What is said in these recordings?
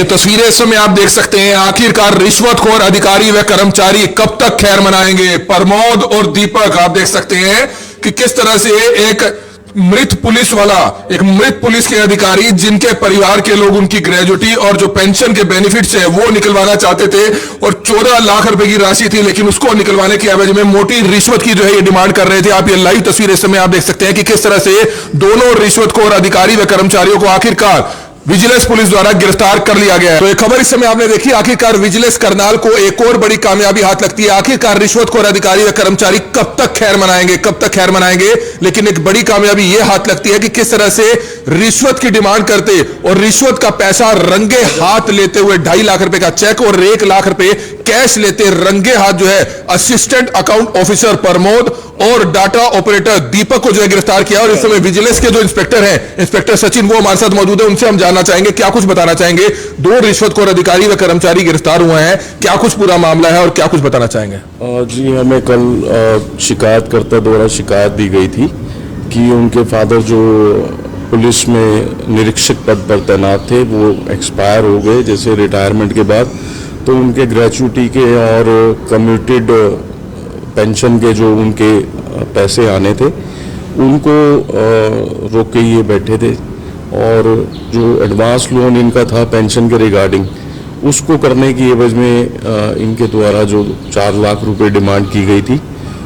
ये तस्वीरें इस समय आप देख सकते हैं। आखिरकार रिश्वतखोर अधिकारी व कर्मचारी कब तक खैर मनाएंगे। प्रमोद और दीपक आप देख सकते हैं कि किस तरह से एक मृत पुलिस के अधिकारी जिनके परिवार के लोग उनकी ग्रेजुटी और जो पेंशन के बेनिफिट्स है वो निकलवाना चाहते थे और 14 लाख रुपए की राशि थी, लेकिन उसको निकलवाने की एवज में मोटी रिश्वत की जो है ये डिमांड कर रहे थे। आप ये लाइव तस्वीर इस समय आप देख सकते हैं कि किस तरह से दोनों रिश्वतखोर अधिकारी व कर्मचारियों को आखिरकार विजिलेंस पुलिस द्वारा गिरफ्तार कर लिया गया है। तो ये खबर इस समय आपने देखी। आखिरकार विजिलेंस करनाल को एक और बड़ी कामयाबी हाथ लगती है। आखिरकार रिश्वतखोर अधिकारी व कर्मचारी कब तक खैर मनाएंगे, लेकिन एक बड़ी कामयाबी ये हाथ लगती है कि किस तरह से रिश्वत की डिमांड करते और रिश्वत का पैसा रंगे हाथ लेते हुए 2.5 लाख रुपए का चेक और 1 लाख रुपए कैश लेते रंगे हाथ जो है असिस्टेंट अकाउंट ऑफिसर प्रमोद और डाटा ऑपरेटर दीपक को जो है गिरफ्तार किया। और इस समय विजिलेंस के जो इंस्पेक्टर हैं, इंस्पेक्टर सचिन, वो हमारे साथ मौजूद है। उनसे हम जानना चाहेंगे क्या कुछ बताना चाहेंगे। 2 रिश्वतखोर अधिकारी व कर्मचारी गिरफ्तार हुए हैं, क्या कुछ पूरा मामला है और क्या कुछ बताना चाहेंगे। जी, हमें कल शिकायतकर्ता द्वारा शिकायत दी गई थी कि उनके फादर जो पुलिस में निरीक्षक पद पर तैनात थे वो एक्सपायर हो गए जैसे रिटायरमेंट के बाद। तो उनके ग्रेचुटी के और कम्यूटेड पेंशन के जो उनके पैसे आने थे उनको रोक के ये बैठे थे और जो एडवांस लोन इनका था पेंशन के रिगार्डिंग उसको करने की एवज में इनके द्वारा जो 4 लाख रुपए डिमांड की गई थी।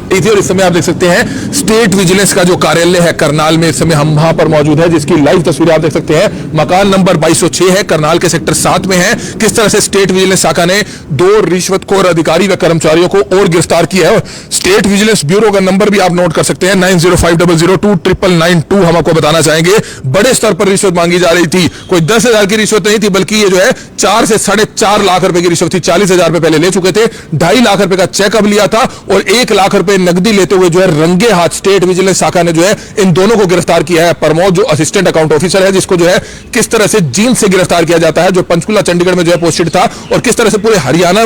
और इस समय आप देख सकते हैं स्टेट विजिलेंस का जो कार्यालय है करनाल में, इस समय हम वहां पर मौजूद है, जिसकी लाइव तस्वीर आप देख सकते हैं। मकान नंबर 2206 है, करनाल के सेक्टर 7 में है। किस तरह से स्टेट विजिलेंस शाखा ने 2 रिश्वतखोर अधिकारी व कर्मचारियों को और गिरफ्तार किया है। स्टेट विजिलेंस ब्यूरो का नंबर भी आप नोट कर सकते हैं 9050029992। हम आपको बताना चाहेंगे बड़े स्तर पर रिश्वत मांगी जा रही थी। कोई 10,000 की रिश्वत नहीं थी, बल्कि ये जो है 4 से 4.5 लाख रुपए की रिश्वत थी। 40,000 रुपए पहले ले चुके थे, 2.5 लाख रुपए का चेक अब लिया था और 1 लाख रुपए नकदी लेते हुए जो है रंगे हाथ स्टेट विजिलेंस शाखा ने जो है इन दोनों को गिरफ्तार किया है। प्रमोद जो असिस्टेंट अकाउंट ऑफिसर है, जिसको जो है किस तरह से जींद से गिरफ्तार किया जाता है, जो पंचकुला चंडीगढ़ में जो है पोस्टेड था, और किस तरह से पूरे हरियाणा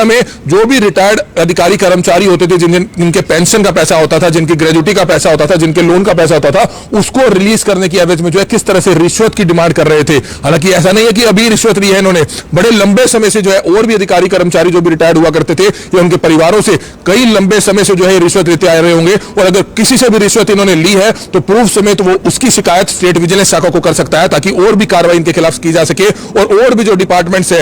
में जो भी रिटायर्ड अधिकारी कर्मचारी होते थे, जिनके पेंशन का पैसा होता था, जिनकी ग्रेजुटी का पैसा होता था, जिनके लोन का पैसा होता था, उसको रिलीज करने की एवज में जो है किस तरह से रिश्वत की डिमांड कर रहे थे। हालांकि ऐसा नहीं है कि अभी रिश्वत ली है इन्होंने, बड़े लंबे समय से जो है और भी अधिकारी कर्मचारी जो भी रिटायर्ड हुआ करते थे या उनके परिवारों से कई लंबे समय से जो है रिश्वत लेते आ रहे होंगे। और अगर किसी से भी रिश्वत इन्होंने ली है तो प्रूफ समेत वो उसकी शिकायत स्टेट विजिलेंस शाखा को कर सकता है, ताकि और भी कार्रवाई इनके खिलाफ की जा सके। और भी जो डिपार्टमेंट्स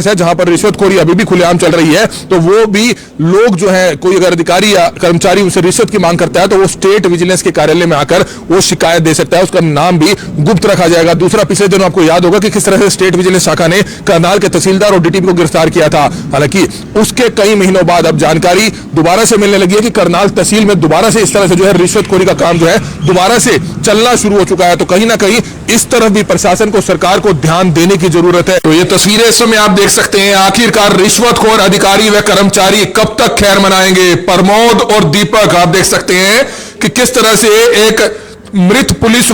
है जहां पर रिश्वतखोरी अभी भी खुलेआम चल रही है, तो वो भी लोग जो है, कोई अगर अधिकारी या कर्मचारी उनसे रिश्वत की मांग करता है तो वो स्टेट विजिलेंस के कार्यालय में आकर वो शिकायत दे सकता है। उसका नाम भी गुप्त रखा जाएगा। दूसरा, पिछले दिनों आपको याद होगा कि किस तरह से स्टेट विजिलेंस शाखा ने करनाल के तहसीलदार और डीटीपी को गिरफ्तार किया था। हालांकि उसके कई महीनों बाद अब जानकारी दोबारा से मिलने लगी है कि करनाल तहसील में दोबारा से इस तरह से जो है रिश्वतखोरी का काम जो है दोबारा से चलना शुरू हो चुका है। तो कहीं ना कहीं इस तरफ भी प्रशासन को, सरकार को ध्यान देने की जरूरत है। तो ये तस्वीरें इस समय आप देख सकते हैं। आखिरकार रिश्वतखोर अधिकारी व कर्मचारी कब तक खैर मनाएंगे। प्रमोद और दीपक आप देख सकते हैं कि किस तरह से एक मृत पुलिस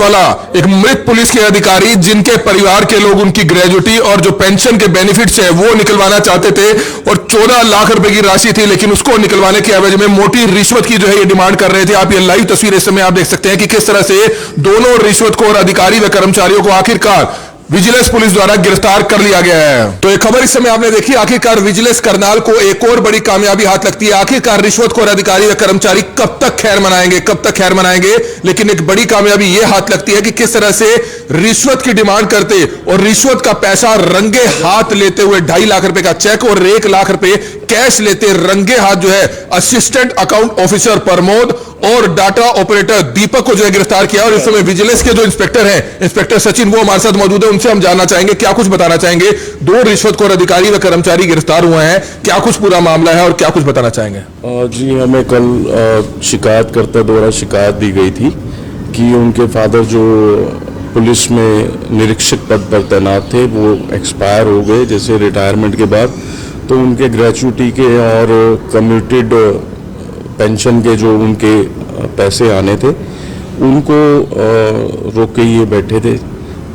के अधिकारी जिनके परिवार के लोग उनकी ग्रेजुटी और जो पेंशन के बेनिफिट्स है वो निकलवाना चाहते थे और 14 लाख रुपए की राशि थी, लेकिन उसको निकलवाने के एवज में मोटी रिश्वत की जो है ये डिमांड कर रहे थे। आप ये लाइव तस्वीर इस समय आप देख सकते हैं कि किस तरह से दोनों रिश्वतखोर अधिकारी व कर्मचारियों को आखिरकार विजिलेंस पुलिस द्वारा गिरफ्तार कर लिया गया है। तो ये खबर इस समय आपने देखी। आखिरकार विजिलेंस करनाल को एक और बड़ी कामयाबी हाथ लगती है। आखिरकार रिश्वतखोर अधिकारी व कर्मचारी कब तक खैर मनाएंगे, लेकिन एक बड़ी कामयाबी ये हाथ लगती है कि किस तरह से रिश्वत की डिमांड करते और रिश्वत का पैसा रंगे हाथ लेते हुए 2.5 लाख रुपए का चेक और 1 लाख रुपए कैश लेते रंगे हाथ जो है असिस्टेंट अकाउंट ऑफिसर प्रमोद और डाटा ऑपरेटर दीपक को जो है गिरफ्तार किया। और इस समय विजिलेंस के जो इंस्पेक्टर हैं, इंस्पेक्टर सचिन, वो हमारे साथ मौजूद है। उनसे हम जानना चाहेंगे क्या कुछ बताना चाहेंगे। 2 रिश्वतखोर अधिकारी व कर्मचारी गिरफ्तार हुए हैं, क्या कुछ पूरा मामला है और क्या कुछ बताना चाहेंगे। जी, हमें कल शिकायतकर्ता द्वारा शिकायत दी गई थी कि उनके फादर जो पुलिस में निरीक्षक पद पर तैनात थे वो एक्सपायर हो गए जैसे रिटायरमेंट के बाद। तो उनके ग्रेचुटी के और कम्यूटेड पेंशन के जो उनके पैसे आने थे उनको रोक के ये बैठे थे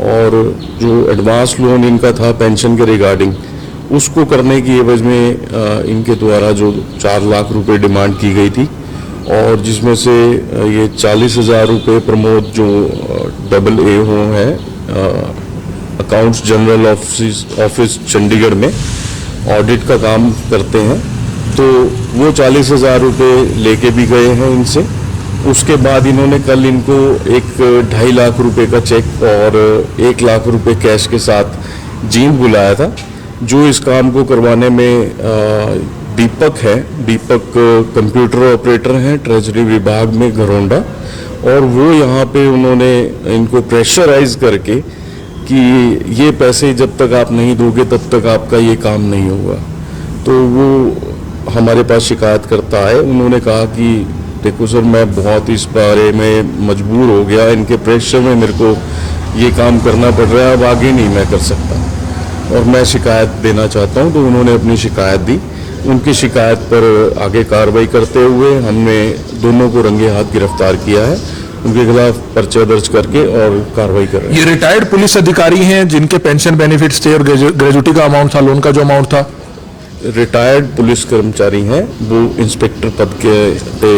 और जो एडवांस लोन इनका था पेंशन के रिगार्डिंग उसको करने की एवज में इनके द्वारा जो 4 लाख रुपए डिमांड की गई थी और जिसमें से ये 40,000 रुपये प्रमोद जो AA हो है अकाउंट्स जनरल ऑफिस चंडीगढ़ में ऑडिट का काम करते हैं। तो वो 40,000 रुपये लेके भी गए हैं इनसे। उसके बाद इन्होंने कल इनको एक 2.5 लाख रुपए का चेक और 1 लाख रुपए कैश के साथ जींद बुलाया था। जो इस काम को करवाने में दीपक है, दीपक कंप्यूटर ऑपरेटर हैं ट्रेजरी विभाग में घरोंडा, और वो यहाँ पे उन्होंने इनको प्रेशराइज करके कि ये पैसे जब तक आप नहीं दोगे तब तक आपका ये काम नहीं होगा। तो वो हमारे पास शिकायत करता है। उन्होंने कहा कि देखो सर, मैं बहुत इस बारे में मजबूर हो गया, इनके प्रेशर में मेरे को ये काम करना पड़ रहा है, अब आगे नहीं मैं कर सकता और मैं शिकायत देना चाहता हूँ। तो उन्होंने अपनी शिकायत दी। उनकी शिकायत पर आगे कार्रवाई करते हुए हमने दोनों को रंगे हाथ गिरफ्तार किया है, उनके खिलाफ पर्चा दर्ज करके और कार्रवाई कर रहे हैं। ये रिटायर्ड पुलिस अधिकारी हैं जिनके पेंशन बेनिफिट्स थे और ग्रेजुटी का अमाउंट था, लोन का जो अमाउंट था। रिटायर्ड पुलिस कर्मचारी हैं, वो इंस्पेक्टर पद के पे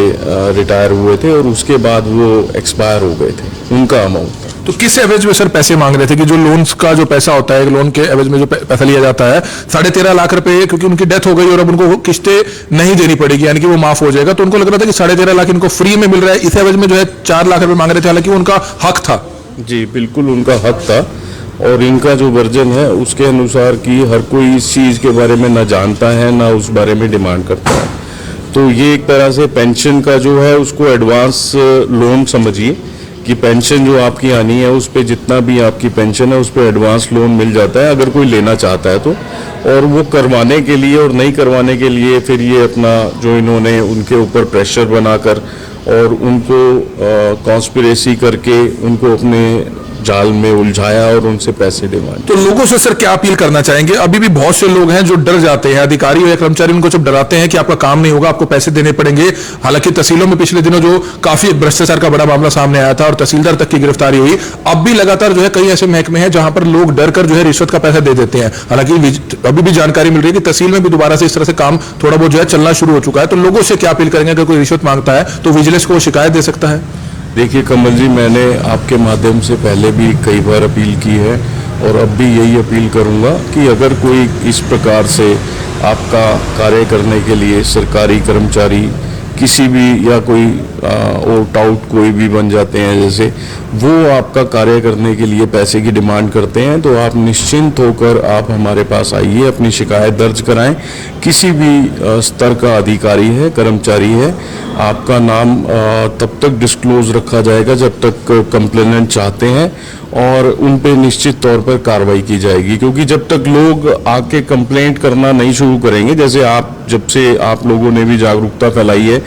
रिटायर हुए थे और उसके बाद वो एक्सपायर हो गए थे, उनका अमाउंट था। तो किस एवज में सर पैसे मांग रहे थे कि जो लोन्स का जो पैसा होता है, लोन के एवज में जो पैसा लिया जाता है 13.5 लाख रुपए, क्योंकि उनकी डेथ हो गई और अब उनको किस्तें नहीं देनी पड़ेगी, यानी कि वो माफ हो जाएगा, तो उनको लग रहा था कि 13.5 लाख इनको फ्री में मिल रहा है, इस एवज में जो है 4 लाख रुपए मांग रहे थे, हालांकि उनका हक था। जी बिल्कुल, उनका हक था। और इनका जो वर्जन है उसके अनुसार कि हर कोई इस चीज़ के बारे में ना जानता है ना उस बारे में डिमांड करता है। तो ये एक तरह से पेंशन का जो है उसको एडवांस लोन समझिए कि पेंशन जो आपकी आनी है उस पर जितना भी आपकी पेंशन है उस पर एडवांस लोन मिल जाता है अगर कोई लेना चाहता है तो। और वो करवाने के लिए और नहीं करवाने के लिए फिर ये अपना जो इन्होंने उनके ऊपर प्रेशर बनाकर और उनको कॉन्स्पिरेसी करके उनको अपने जाल में उलझाया और उनसे पैसे डिमांड। तो लोगों से सर क्या अपील करना चाहेंगे? अभी भी बहुत से लोग हैं जो डर जाते हैं, अधिकारी या कर्मचारी उनको जब डराते हैं कि आपका काम नहीं होगा, आपको पैसे देने पड़ेंगे। हालांकि तहसीलों में पिछले दिनों जो काफी भ्रष्टाचार का बड़ा मामला सामने आया था और तहसीलदार तक की गिरफ्तारी हुई, अब भी लगातार जो है कई ऐसे महकमे हैं जहां पर लोग डर कर जो है रिश्वत का पैसा दे देते हैं। हालांकि अभी भी जानकारी मिल रही है कि तहसील में भी दोबारा से इस तरह से काम थोड़ा बहुत जो है चलना शुरू हो चुका है। तो लोगों से क्या अपील करेंगे? अगर कोई रिश्वत मांगता है तो विजिलेंस को शिकायत दे सकता है। देखिए कमल जी, मैंने आपके माध्यम से पहले भी कई बार अपील की है और अब भी यही अपील करूंगा कि अगर कोई इस प्रकार से आपका कार्य करने के लिए सरकारी कर्मचारी किसी भी या कोई ओट आउट कोई भी बन जाते हैं, जैसे वो आपका कार्य करने के लिए पैसे की डिमांड करते हैं, तो आप निश्चिंत होकर आप हमारे पास आइए, अपनी शिकायत दर्ज कराएं। किसी भी स्तर का अधिकारी है, कर्मचारी है, आपका नाम तब तक डिस्क्लोज रखा जाएगा जब तक कंप्लेनेंट चाहते हैं और उन पे निश्चित तौर पर कार्रवाई की जाएगी। क्योंकि जब तक लोग आके कंप्लेंट करना नहीं शुरू करेंगे, जैसे जब से आप लोगों ने भी जागरूकता फैलाई है,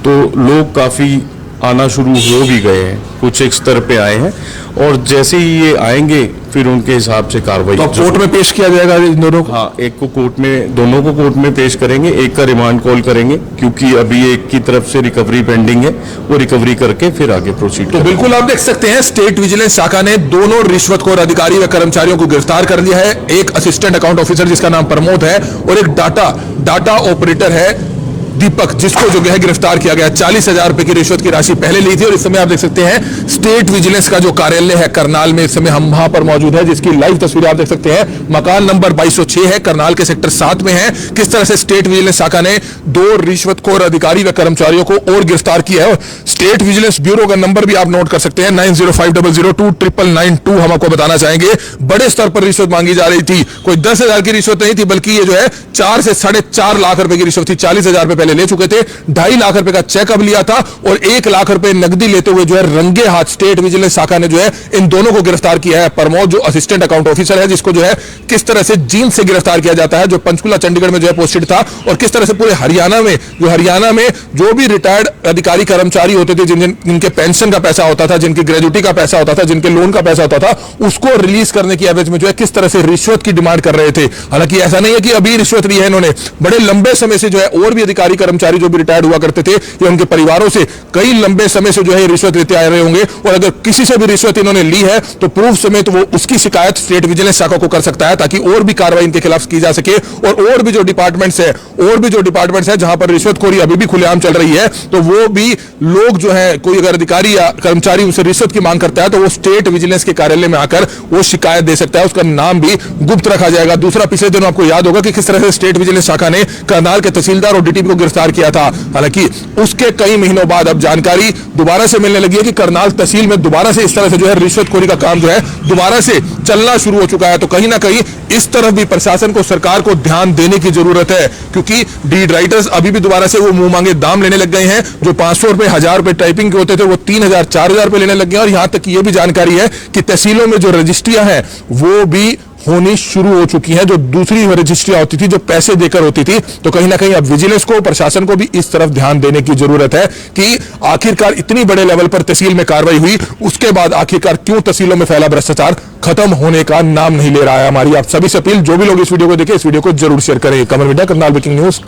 तो लोग काफ़ी आना शुरू हो भी गए हैं, कुछ एक स्तर पे आए हैं और जैसे ही ये आएंगे फिर उनके हिसाब से कार्रवाई। तो कोर्ट में पेश किया जाएगा इन दोनों को? हाँ, एक को कोर्ट में, दोनों को कोर्ट में पेश करेंगे, एक का रिमांड कॉल करेंगे क्योंकि अभी एक की तरफ से रिकवरी पेंडिंग है, वो रिकवरी करके फिर आगे प्रोसीड। तो बिल्कुल आप देख सकते हैं स्टेट विजिलेंस शाखा ने दोनों रिश्वतखोर अधिकारी व कर्मचारियों को गिरफ्तार कर लिया है। एक असिस्टेंट अकाउंट ऑफिसर जिसका नाम प्रमोद है और एक डाटा ऑपरेटर है दीपक, जिसको जो है गिरफ्तार किया गया। 40,000 रुपए की रिश्वत की राशि पहले ली थी और इस समय आप देख सकते हैं स्टेट विजिलेंस का जो कार्यालय है करनाल में, इस समय हम वहां पर मौजूद है, जिसकी लाइव तस्वीर आप देख सकते हैं। मकान नंबर 2206 है, करनाल के सेक्टर 7 में है। किस तरह से स्टेट विजिलेंस शाखा ने 2 रिश्वतखोर अधिकारी व कर्मचारियों को और गिरफ्तार किया है। स्टेट विजिलेंस ब्यूरो का नंबर भी आप नोट कर सकते हैं 9050029992। हम आपको बताना चाहेंगे बड़े स्तर पर रिश्वत मांगी जा रही थी। कोई 10,000 की रिश्वत नहीं थी, बल्कि ये जो है 4 से 4.5 लाख रुपए की रिश्वत थी। 40,000 रुपए ले चुके थे, 2.5 लाख रुपए का चेक अब लिया था और 1 लाख रुपए नकदी लेते हुए जो है रंगे हाथ स्टेट विजिलेंस शाखा ने जो है इन दोनों को गिरफ्तार किया है। प्रमोद जो असिस्टेंट अकाउंट ऑफिसर है, जिसको जो है किस तरह से जींद से गिरफ्तार किया जाता है, जो पंचकुला चंडीगढ़ में जो है पोस्टेड था, और किस तरह से पूरे हरियाणा में जो भी रिटायर्ड अधिकारी कर्मचारी होते थे, जिनके पेंशन का पैसा होता था, जिनकी ग्रेजुटी का पैसा होता था, जिनके लोन का पैसा होता था, उसको रिलीज करने की एवज में जो है किस तरह से रिश्वत की डिमांड कर रहे थे। हालांकि ऐसा नहीं है कि अभी रिश्वत ली है इन्होंने, बड़े लंबे समय से जो है और भी अधिकारी कई कर्मचारी जो भी रिटायर्ड हुआ करते थे या उनके परिवारों से कई लंबे समय से जो है रिश्वत लेते आ रहे होंगे, और अगर किसी से भी रिश्वत इन्होंने ली है तो प्रूफ समेत वो उसकी शिकायत स्टेट विजिलेंस शाखा को कर सकता है, ताकि और भी कार्रवाई इनके खिलाफ की जा सके। और भी जो डिपार्टमेंट्स है जहां पर रिश्वतखोरी अभी भी खुलेआम चल रही है, तो वो भी लोग जो है, कोई अगर अधिकारी या कर्मचारी उनसे रिश्वत की मांग करता है तो वो स्टेट विजिलेंस के कार्यालय में आकर वो शिकायत दे सकता है, उसका नाम भी गुप्त रखा जाएगा। दूसरा, पिछले दिनों आपको याद होगा कि किस तरह से स्टेट विजिलेंस शाखा ने करनाल के तहसीलदार और डीटीपी को गिरफ्तार किया था। हालांकि उसके कई महीनों बाद अब जानकारी दोबारा से मिलने लगी है कि करनाल तहसील में दोबारा से इस तरह से जो है रिश्वतखोरी का काम जो है दोबारा से चलना शुरू हो चुका है। तो कहीं ना कहीं इस तरफ भी प्रशासन को, सरकार को ध्यान देने की जरूरत है, क्योंकि डीड राइटर्स अभी भी दोबारा से वो मुंह मांगे दाम लेने लग गए हैं। जो 500 रुपए, 1000 रुपए टाइपिंग के होते थे वो 3000, 4000 रुपए लेने लग गए हैं। और यहां तक कि यह भी जानकारी है कि तहसीलों में जो रजिस्ट्रियां हैं वो भी होनी शुरू हो चुकी हैं, जो दूसरी रजिस्ट्रियां होती थी जो पैसे देकर होती थी। तो कहीं ना कहीं अब विजिलेंस को, प्रशासन को भी इस तरफ ध्यान देने की जरूरत है कि आखिरकार इतनी बड़े लेवल पर तहसील में कार्रवाई हुई, उसके बाद आखिरकार क्यों तहसीलों में फैला भ्रष्टाचार खत्म होने का नाम नहीं ले रहा है। हमारी आप सभी से अपील, जो भी लोग इस वीडियो को देखें, इस वीडियो को जरूर शेयर करें। कमल मीडिया, करनाल ब्रेकिंग न्यूज।